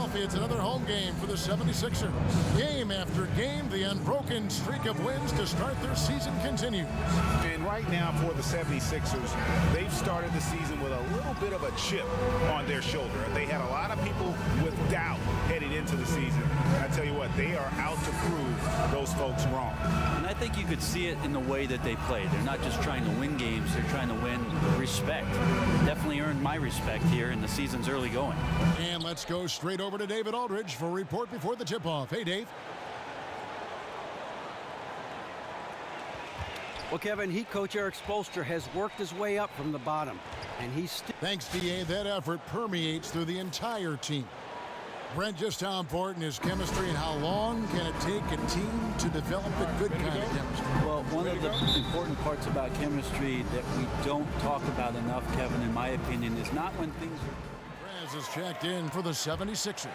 Philadelphia. It's another home game for the 76ers. Game after game, the unbroken streak of wins to start their season continues. And right now for the 76ers, they've started the season with a little bit of a chip on their shoulder. They had a lot of people with doubt heading into the season. And I tell you what, they are out to prove those folks wrong. And I think you could see it in the way that they play. They're not just trying to win games, they're trying to win respect. Definitely earned my respect here in the season's early going. And let's go straight over to David Aldridge for a report before the tip-off. Hey, Dave. Well, Kevin, Heat coach Eric Spoelstra has worked his way up from the bottom, and he's Thanks, D.A. That effort permeates through the entire team. Brent, just how important is chemistry and how long can it take a team to develop a good kind of chemistry? Well, one of the important parts about chemistry that we don't talk about enough, Kevin, in my opinion, is not when things are... Perez is checked in for the 76ers.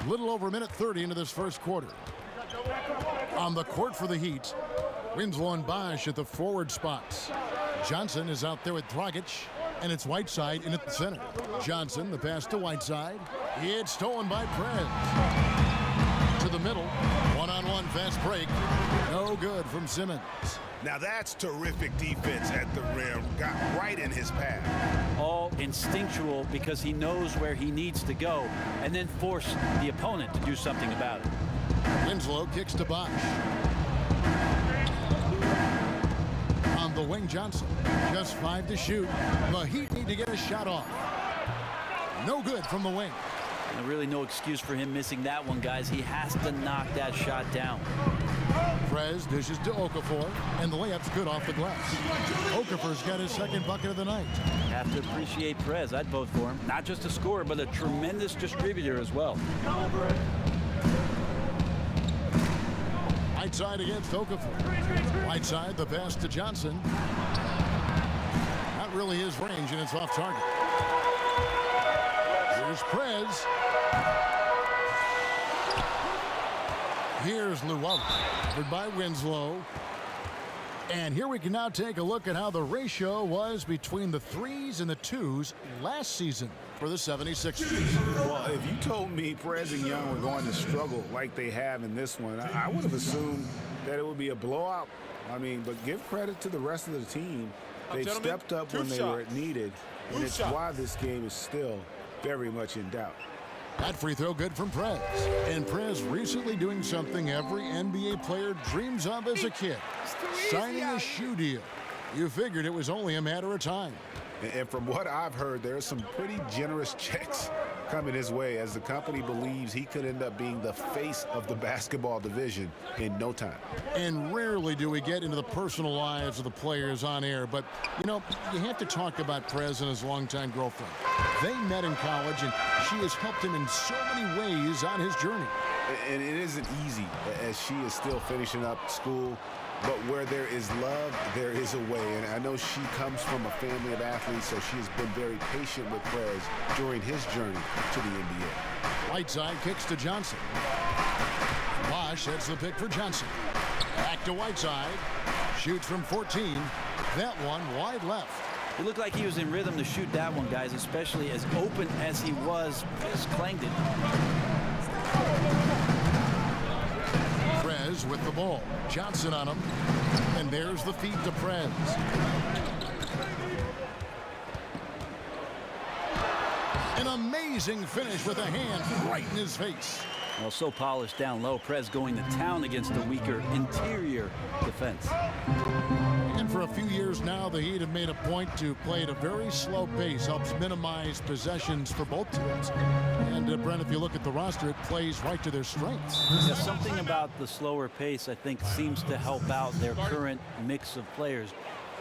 Little over a minute 30 into this first quarter. On the court for the Heat, Winslow and Bosch at the forward spots. Johnson is out there with Dragic, and it's Whiteside in at the center. Johnson, the pass to Whiteside. It's stolen by Perez. To the middle, one-on-one fast break. No good from Simmons. Now that's terrific defense at the rim. Got right in his path. all instinctual because he knows where he needs to go, and then force the opponent to do something about it. Winslow kicks to Bosch. On the wing, Johnson. Just 5 to shoot. The Heat need to get a shot off. No good from the wing. And really no excuse for him missing that one, guys. He has to knock that shot down. Prez dishes to Okafor, and the layup's good off the glass. Okafor's got his second bucket of the night. Have to appreciate Prez. I'd vote for him. Not just a scorer, but a tremendous distributor as well. Whiteside against Okafor. Whiteside, the pass to Johnson. Not really his range, and it's off target. Here's Prez. Here's Luau, covered by Winslow. And here we can now take a look at how the ratio was between the 3s and the 2s last season for the 76ers. Well, if you told me Perez and Young were going to struggle like they have in this one, I would have assumed that it would be a blowout. I mean, but give credit to the rest of the team. They stepped up when they were needed, and it's why this game is still very much in doubt. That free throw good from Prez. And Prez recently doing something every NBA player dreams of as a kid. Signing a shoe deal. You figured it was only a matter of time. And from what I've heard, there are some pretty generous checks coming his way as the company believes he could end up being the face of the basketball division in no time. And rarely do we get into the personal lives of the players on air, but, you know, you have to talk about Prez and his longtime girlfriend. They met in college, and she has helped him in so many ways on his journey. And it isn't easy as she is still finishing up school. But where there is love, there is a way. And I know she comes from a family of athletes, so she has been very patient with Perez during his journey to the NBA. Whiteside kicks to Johnson. Bosch sets the pick for Johnson. Back to Whiteside. Shoots from 14. That one wide left. It looked like he was in rhythm to shoot that one, guys, especially as open as he was. Just clanged it. Prez with the ball. Johnson on him. And there's the feed to Prez. An amazing finish with a hand right in his face. Well, so polished down low. Prez going to town against the weaker interior defense. And for a few years now, the Heat have made a point to play at a very slow pace. Helps minimize possessions for both teams. And, Brent, if you look at the roster, it plays right to their strengths. Yeah, something about the slower pace, I think, seems to help out their current mix of players.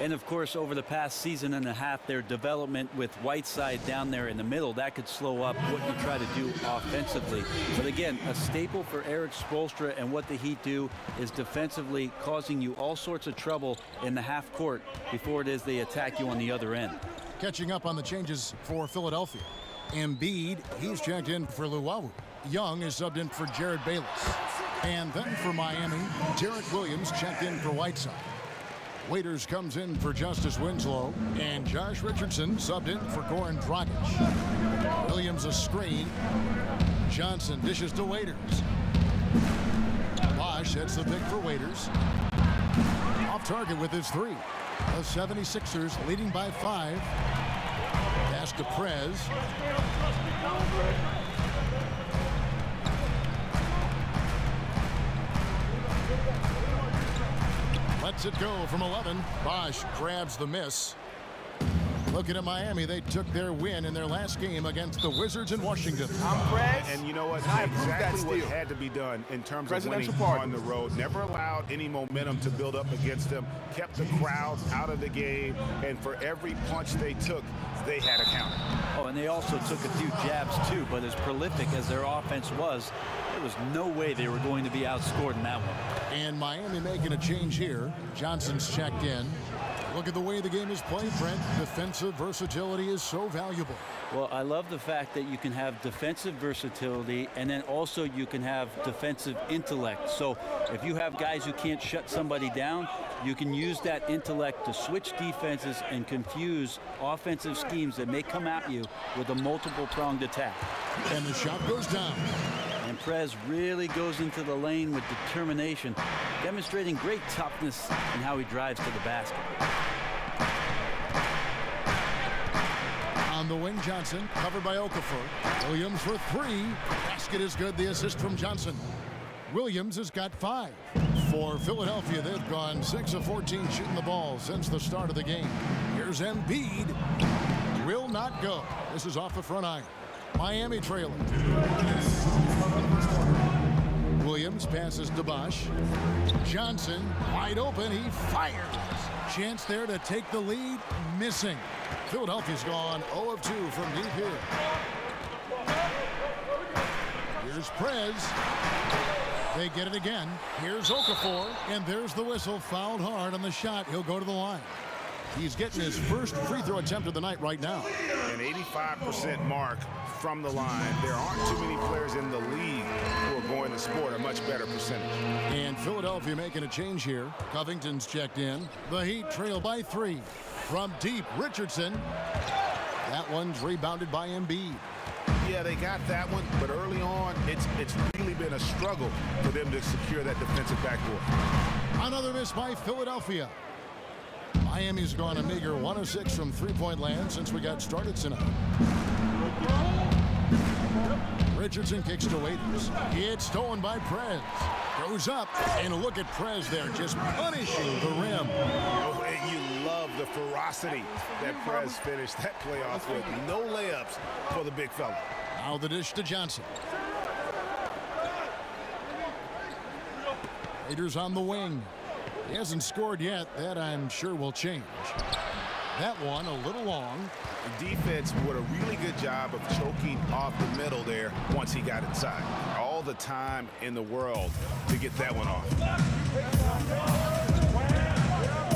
And, of course, over the past season and a half, their development with Whiteside down there in the middle, that could slow up what you try to do offensively. But, again, a staple for Eric Spoelstra and what the Heat do is defensively causing you all sorts of trouble in the half court before it is they attack you on the other end. Catching up on the changes for Philadelphia. Embiid, he's checked in for Luau. Young is subbed in for Jared Bayless. And then for Miami, Derek Williams checked in for Whiteside. Waiters comes in for Justice Winslow, and Josh Richardson subbed in for Goran Dragic. Williams a screen. Johnson dishes to Waiters. Bosch hits the pick for Waiters. Off target with his 3. The 76ers leading by 5. Pass to Prez. Lets it go from 11. Bosch grabs the miss. Looking at Miami, they took their win in their last game against the Wizards in Washington. And you know what? Exactly what had to be done in terms of winning on the road. Never allowed any momentum to build up against them. Kept the crowds out of the game. And for every punch they took, they had a counter. Oh, and they also took a few jabs, too. But as prolific as their offense was, there was no way they were going to be outscored in that one. And Miami making a change here. Johnson's checked in. Look at the way the game is played, Brent. Defensive versatility is so valuable. Well, I love the fact that you can have defensive versatility and then also you can have defensive intellect. So if you have guys who can't shut somebody down, you can use that intellect to switch defenses and confuse offensive schemes that may come at you with a multiple-pronged attack. And the shot goes down. And Prez really goes into the lane with determination, demonstrating great toughness in how he drives to the basket. On the wing, Johnson, covered by Okafor. Williams for 3. Basket is good. The assist from Johnson. Williams has got 5. For Philadelphia, they've gone 6 of 14 shooting the ball since the start of the game. Here's Embiid. Will not go. This is off the front iron. Miami trailing. Williams passes to Bosch. Johnson wide open. He fires. Chance there to take the lead. Missing. Philadelphia's gone 0 of 2 from deep here. Here's Prez. They get it again. Here's Okafor. And there's the whistle. Fouled hard on the shot. He'll go to the line. He's getting his first free throw attempt of the night right now. An 85% mark from the line. There aren't too many players in the league who are going to score a much better percentage. And Philadelphia making a change here. Covington's checked in. The Heat trail by 3. From deep, Richardson. That one's rebounded by Embiid. Yeah, they got that one, but early on, it's really been a struggle for them to secure that defensive backboard. Another miss by Philadelphia. Miami's gone a meager 1 of 6 from three-point land since we got started tonight. Richardson kicks to Waiters. It's stolen by Prez. Goes up, and look at Prez there, just punishing the rim. Oh, and you love the ferocity that Prez finished that play off with. No layups for the big fella. Now the dish to Johnson. Waiters on the wing. He hasn't scored yet. That, I'm sure, will change. That one a little long. The defense did a really good job of choking off the middle there once he got inside. All the time in the world to get that one off.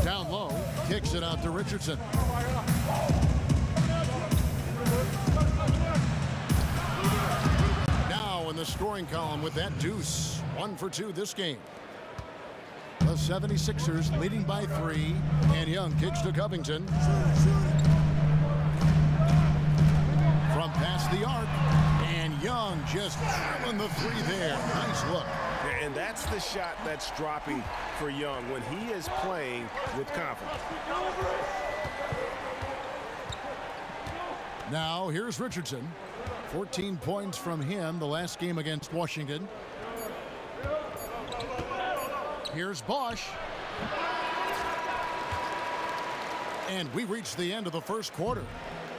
Down low, kicks it out to Richardson. Now in the scoring column with that deuce. 1 for 2 this game. The 76ers leading by 3, and Young kicks to Covington. From past the arc, and Young just drilling the 3 there. Nice look. And that's the shot that's dropping for Young when he is playing with confidence. Now here's Richardson. 14 points from him the last game against Washington. Here's Bosch. And we reached the end of the first quarter.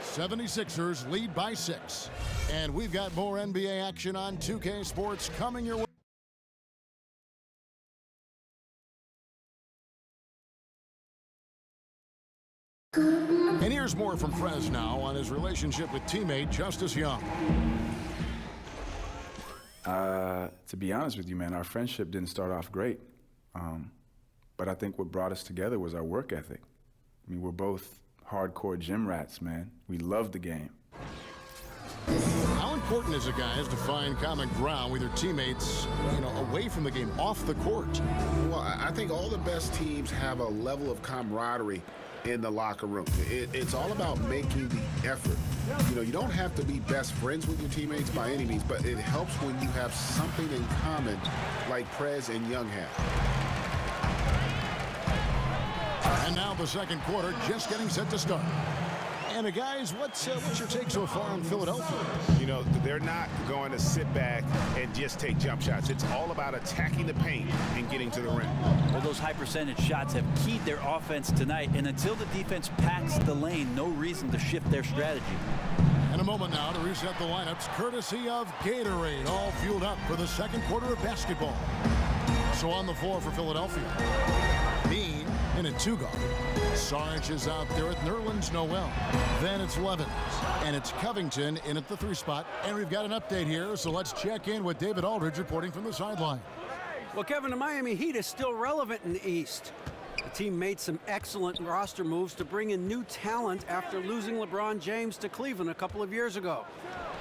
76ers lead by 6. And we've got more NBA action on 2K Sports coming your way. And here's more from Prez now on his relationship with teammate Justice Young. To be honest with you, man, our friendship didn't start off great. But I think what brought us together was our work ethic. I mean, we're both hardcore gym rats, man. We love the game. How important is it, guys, to find common ground with your teammates, away from the game, off the court? Well, I think all the best teams have a level of camaraderie in the locker room. It's all about making the effort. You know, you don't have to be best friends with your teammates by any means, but it helps when you have something in common like Prez and Young have. And now the second quarter just getting set to start. And guys, what's your take so far on Philadelphia? You know, they're not going to sit back and just take jump shots. It's all about attacking the paint and getting to the rim. Well, those high percentage shots have keyed their offense tonight, and until the defense packs the lane, no reason to shift their strategy. In a moment now to reset the lineups, courtesy of Gatorade, all fueled up for the second quarter of basketball. So on the floor for Philadelphia, Bean in a two-guard. Sarge is out there at Nerlens Noel. Then it's Levins. And it's Covington in at the 3 spot. And we've got an update here, so let's check in with David Aldridge reporting from the sideline. Well, Kevin, the Miami Heat is still relevant in the East. The team made some excellent roster moves to bring in new talent after losing LeBron James to Cleveland a couple of years ago.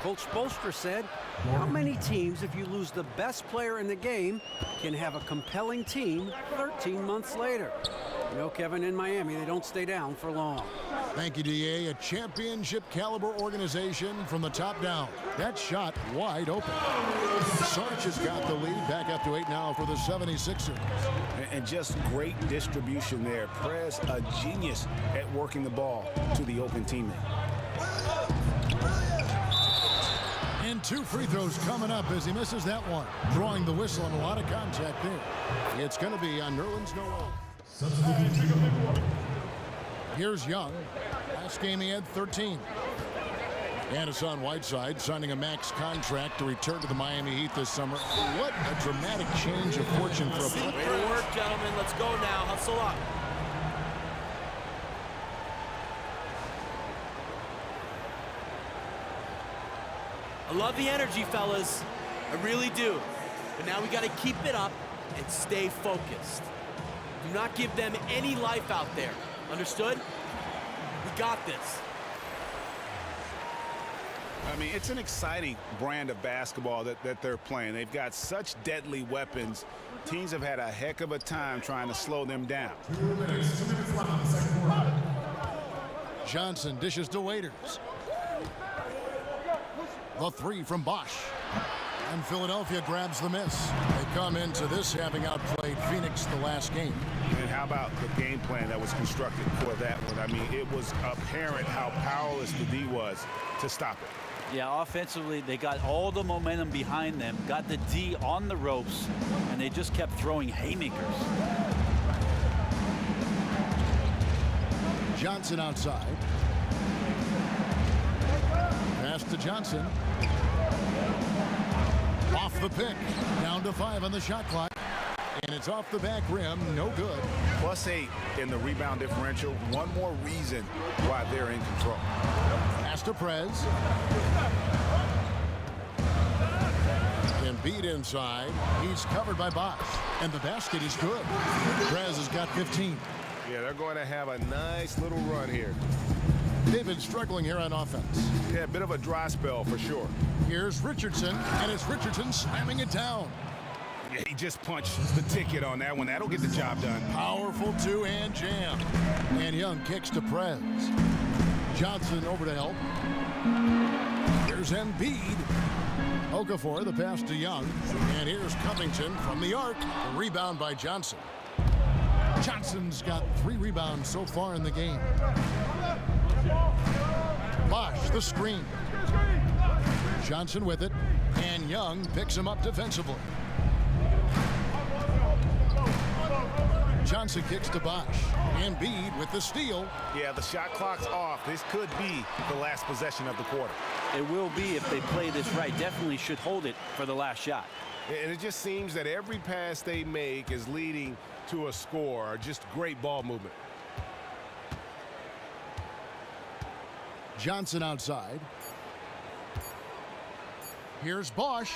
Coach Spoelstra said, how many teams, if you lose the best player in the game, can have a compelling team 13 months later? You know, Kevin, in Miami, they don't stay down for long. Thank you, DA. A championship-caliber organization from the top down. That shot wide open. Sarge has got the lead, back up to 8 now for the 76ers. And just great distribution there. Prez, a genius at working the ball to the open teammate. And 2 free throws coming up as he misses that one. Drawing the whistle and a lot of contact there. It's going to be on Nerlens Noel. Here's Young. Last game he had 13. And Hassan Whiteside signing a max contract to return to the Miami Heat this summer. What a dramatic change of fortune for a player. Way to work, gentlemen. Let's go now. Hustle up. I love the energy, fellas. I really do. But now we got to keep it up and stay focused. Do not give them any life out there. Understood? We got this. I mean, it's an exciting brand of basketball that they're playing. They've got such deadly weapons. Teams have had a heck of a time trying to slow them down. 2 minutes left in the second quarter. Johnson dishes to Waiters. The 3 from Bosch. And Philadelphia grabs the miss. They come into this having outplayed Phoenix the last game. And how about the game plan that was constructed for that one? I mean, it was apparent how powerless the D was to stop it. Yeah, offensively, they got all the momentum behind them, got the D on the ropes, and they just kept throwing haymakers. Johnson outside. Pass to Johnson. Off the pick. Down to 5 on the shot clock. And it's off the back rim. No good. +8 in the rebound differential. One more reason why they're in control. Pass to Prez. Embiid inside. He's covered by Bosch. And the basket is good. Prez has got 15. Yeah, they're going to have a nice little run here. David struggling here on offense. Yeah, a bit of a dry spell for sure. Here's Richardson, and it's Richardson slamming it down. Yeah, he just punched the ticket on that one. That'll get the job done. Powerful two-hand jam. And Young kicks to Prez. Johnson over to help. Here's Embiid. Okafor, the pass to Young. And here's Covington from the arc. The rebound by Johnson. Johnson's got 3 rebounds so far in the game. Bosch, the screen. Johnson with it. And Young picks him up defensively. Johnson kicks to Bosch. Embiid with the steal. Yeah, the shot clock's off. This could be the last possession of the quarter. It will be if they play this right. Definitely should hold it for the last shot. And it just seems that every pass they make is leading to a score. Just great ball movement. Johnson outside. Here's Bosch.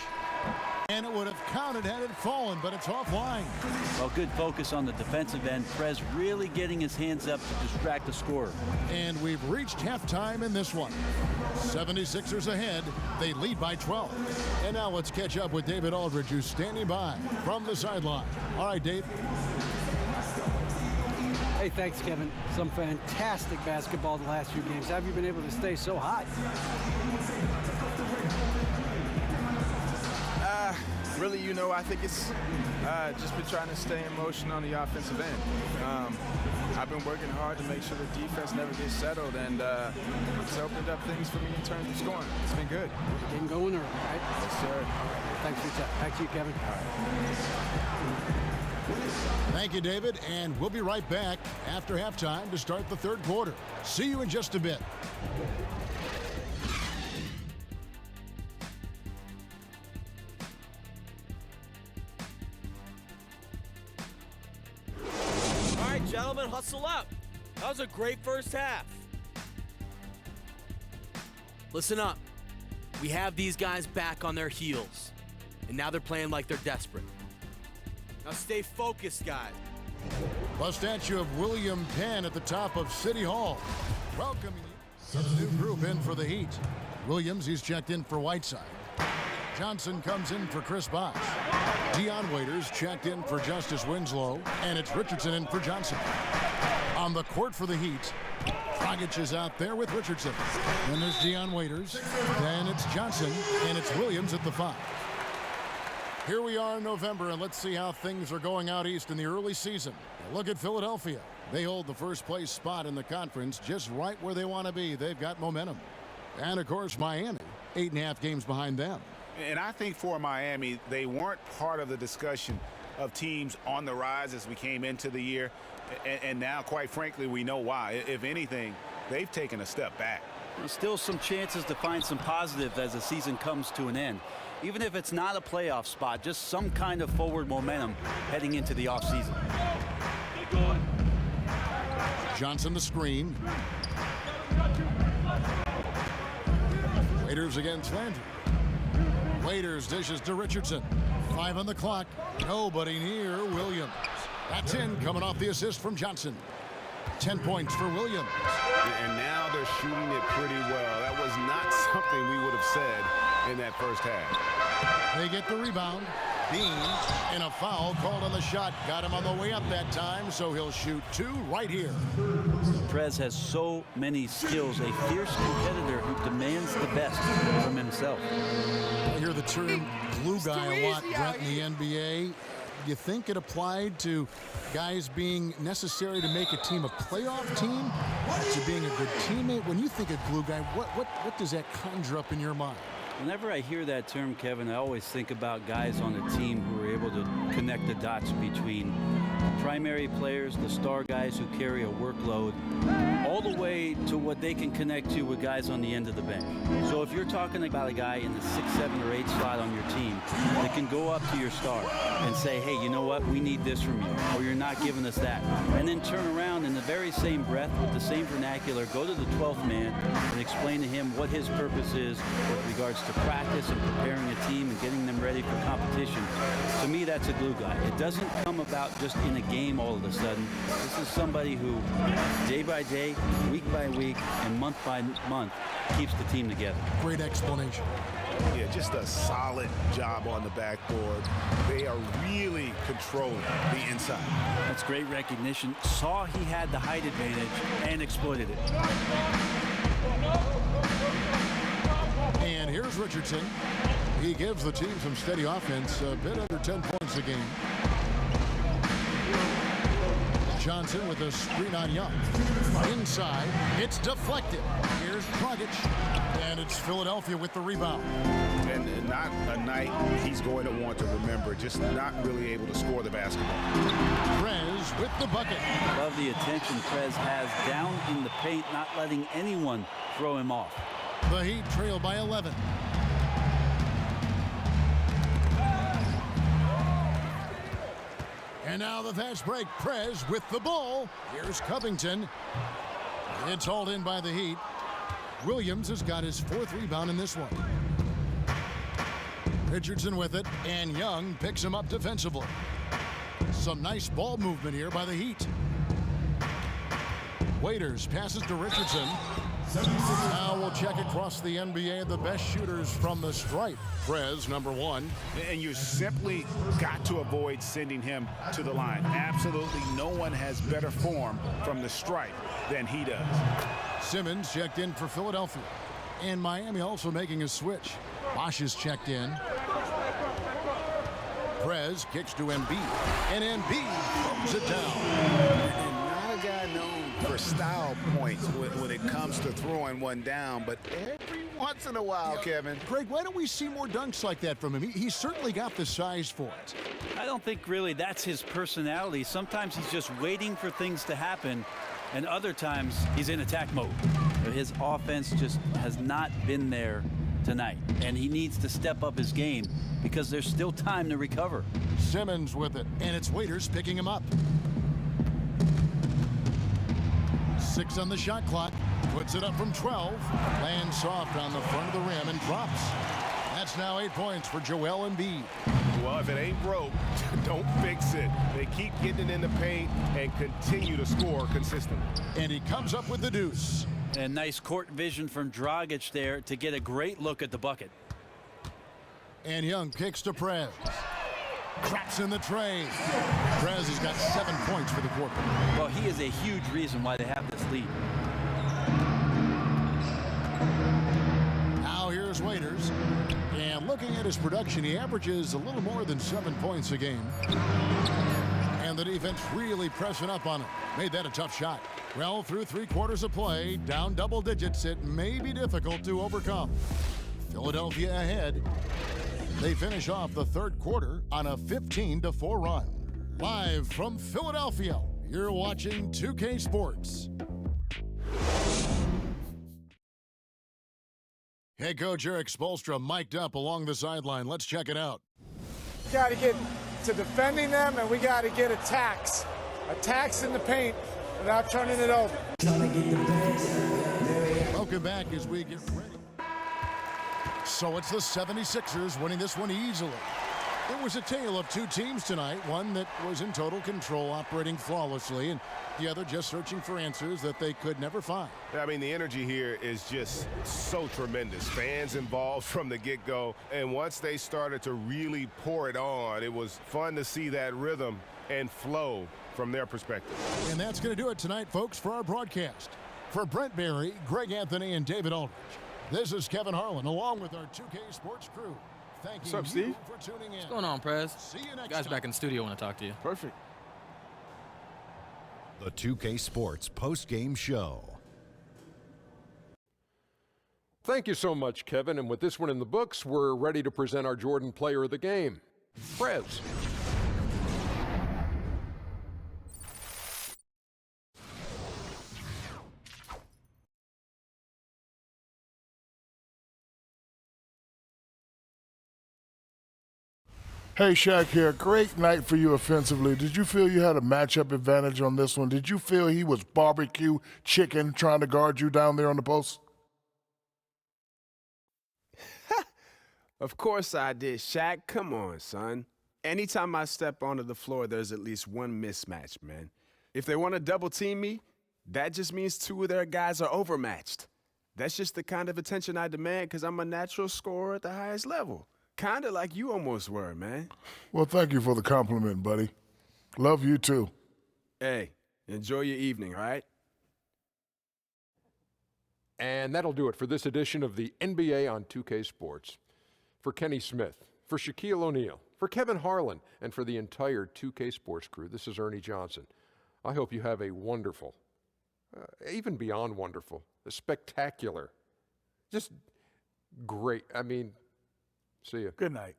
And it would have counted had it fallen, but it's offline. Well, good focus on the defensive end. Prez really getting his hands up to distract the scorer. And we've reached halftime in this one. 76ers ahead. They lead by 12. And now let's catch up with David Aldridge, who's standing by from the sideline. All right, Dave. Hey, thanks, Kevin. Some fantastic basketball the last few games. How have you been able to stay so hot? Really, I think it's just been trying to stay in motion on the offensive end. I've been working hard to make sure the defense never gets settled, and it's opened up things for me in terms of scoring. It's been good. Getting going early, right? Yes, sir. Thanks for your time. Back to you, Kevin. Thank you, David, and we'll be right back after halftime to start the third quarter. See you in just a bit. All right, gentlemen, hustle up. That was a great first half. Listen up. We have these guys back on their heels, and now they're playing like they're desperate. Now stay focused, guys. A statue of William Penn at the top of City Hall. Welcoming you. The new group in for the Heat. Williams, he's checked in for Whiteside. Johnson comes in for Chris Bosh. Dion Waiters checked in for Justice Winslow. And it's Richardson in for Johnson. On the court for the Heat, Dragic is out there with Richardson. Then there's Dion Waiters. Then it's Johnson. And it's Williams at the 5. Here we are in November, and let's see how things are going out east in the early season. Look at Philadelphia. They hold the first place spot in the conference just right where they want to be. They've got momentum. And, of course, Miami, 8.5 games behind them. And I think for Miami, they weren't part of the discussion of teams on the rise as we came into the year. And now, quite frankly, we know why. If anything, they've taken a step back. There's still some chances to find some positives as the season comes to an end. Even if it's not a playoff spot, just some kind of forward momentum heading into the offseason. Johnson the screen. Waiters against Landry. Waiters dishes to Richardson. 5 on the clock. Nobody near Williams. That's in, coming off the assist from Johnson. 10 points for Williams. And now they're shooting it pretty well. That was not something we would have said in that first half. They get the rebound. Bean, and a foul called on the shot. Got him on the way up that time, so he'll shoot 2 right here. Prez has so many skills, a fierce competitor who demands the best from himself. I hear the term glue guy a lot, Brett, in the NBA. Do you think it applied to guys being necessary to make a team a playoff team, to being a good teammate? When you think of glue guy, what does that conjure up in your mind? Whenever I hear that term, Kevin, I always think about guys on a team who are able to connect the dots between primary players, the star guys who carry a workload, all the way to what they can connect to with guys on the end of the bench. So if you're talking about a guy in the 6, 7, or 8 slot on your team that can go up to your star and say, hey, you know what, we need this from you, or you're not giving us that, and then turn around in the very same breath with the same vernacular, go to the 12th man and explain to him what his purpose is with regards to practice and preparing a team and getting them ready for competition. To me, that's a glue guy. It doesn't come about just in a game all of a sudden. This is somebody who, day by day, week by week, and month by month, keeps the team together. Great explanation. Yeah, just a solid job on the backboard. They are really controlling the inside. That's great recognition. Saw he had the height advantage and exploited it. And here's Richardson. He gives the team some steady offense, a bit under 10 points a game. Johnson with a screen on Young. Inside, it's deflected. Here's Dragic. And it's Philadelphia with the rebound. And not a night he's going to want to remember, just not really able to score the basketball. Prez with the bucket. Love the attention Prez has down in the paint, not letting anyone throw him off. The Heat trail by 11. And now the fast break. Prez with the ball. Here's Covington. It's hauled in by the Heat. Williams has got his 4th rebound in this one. Richardson with it, and Young picks him up defensively. Some nice ball movement here by the Heat. Waiters passes to Richardson. Now we'll check across the NBA the best shooters from the stripe. Prez, number 1. And you simply got to avoid sending him to the line. Absolutely no one has better form from the stripe than he does. Simmons checked in for Philadelphia. And Miami also making a switch. Bosch is checked in. Prez kicks to Embiid. And Embiid throws it down. And not a guy known for style points when it comes to throwing one down, but every once in a while, Kevin. Greg, why don't we see more dunks like that from him? He's certainly got the size for it. I don't think really that's his personality. Sometimes he's just waiting for things to happen, and other times he's in attack mode. His offense just has not been there tonight, and he needs to step up his game because there's still time to recover. Simmons with it, and it's Waiters picking him up. 6 on the shot clock. Puts it up from 12. Lands soft on the front of the rim and drops. That's now 8 points for Joel Embiid. Well, if it ain't broke, don't fix it. They keep getting it in the paint and continue to score consistently. And he comes up with the deuce. And nice court vision from Dragic there to get a great look at the bucket. And Young kicks to Prez. Drops in the tray. Prez has got 7 points for the quarter. Well, he is a huge reason why they have this lead. Now here's Waiters. And looking at his production, he averages a little more than 7 points a game. And the defense really pressing up on him. Made that a tough shot. Well, through 3 quarters of play, down double digits, it may be difficult to overcome. Philadelphia ahead. They finish off the third quarter on a 15-4 run. Live from Philadelphia, you're watching 2K Sports. Head coach Eric Spoelstra mic'd up along the sideline. Let's check it out. We got to get to defending them, and we got to get attacks. Attacks in the paint without turning it over. Welcome back as we get ready. So it's the 76ers winning this one easily. It was a tale of 2 teams tonight, one that was in total control, operating flawlessly, and the other just searching for answers that they could never find. I mean, the energy here is just so tremendous. Fans involved from the get-go, and once they started to really pour it on, it was fun to see that rhythm and flow from their perspective. And that's going to do it tonight, folks, for our broadcast. For Brent Barry, Greg Anthony, and David Aldridge, this is Kevin Harlan, along with our 2K Sports crew. Thank you What's up, Steve? for tuning in. What's going on, Prez? See you next Guys time. back in the studio want to talk to you. Perfect. The 2K Sports post-game show. Thank you so much, Kevin. And with this one in the books, we're ready to present our Jordan Player of the Game, Prez. Hey, Shaq here. Great night for you offensively. Did you feel you had a matchup advantage on this one? Did you feel he was barbecue chicken trying to guard you down there on the post? Of course I did, Shaq. Come on, son. Anytime I step onto the floor, there's at least one mismatch, man. If they want to double team me, that just means 2 of their guys are overmatched. That's just the kind of attention I demand because I'm a natural scorer at the highest level. Kind of like you almost were, man. Well, thank you for the compliment, buddy. Love you, too. Hey, enjoy your evening, all right? And that'll do it for this edition of the NBA on 2K Sports. For Kenny Smith, for Shaquille O'Neal, for Kevin Harlan, and for the entire 2K Sports crew, this is Ernie Johnson. I hope you have a wonderful, even beyond wonderful, a spectacular, just great. I mean, see you. Good night.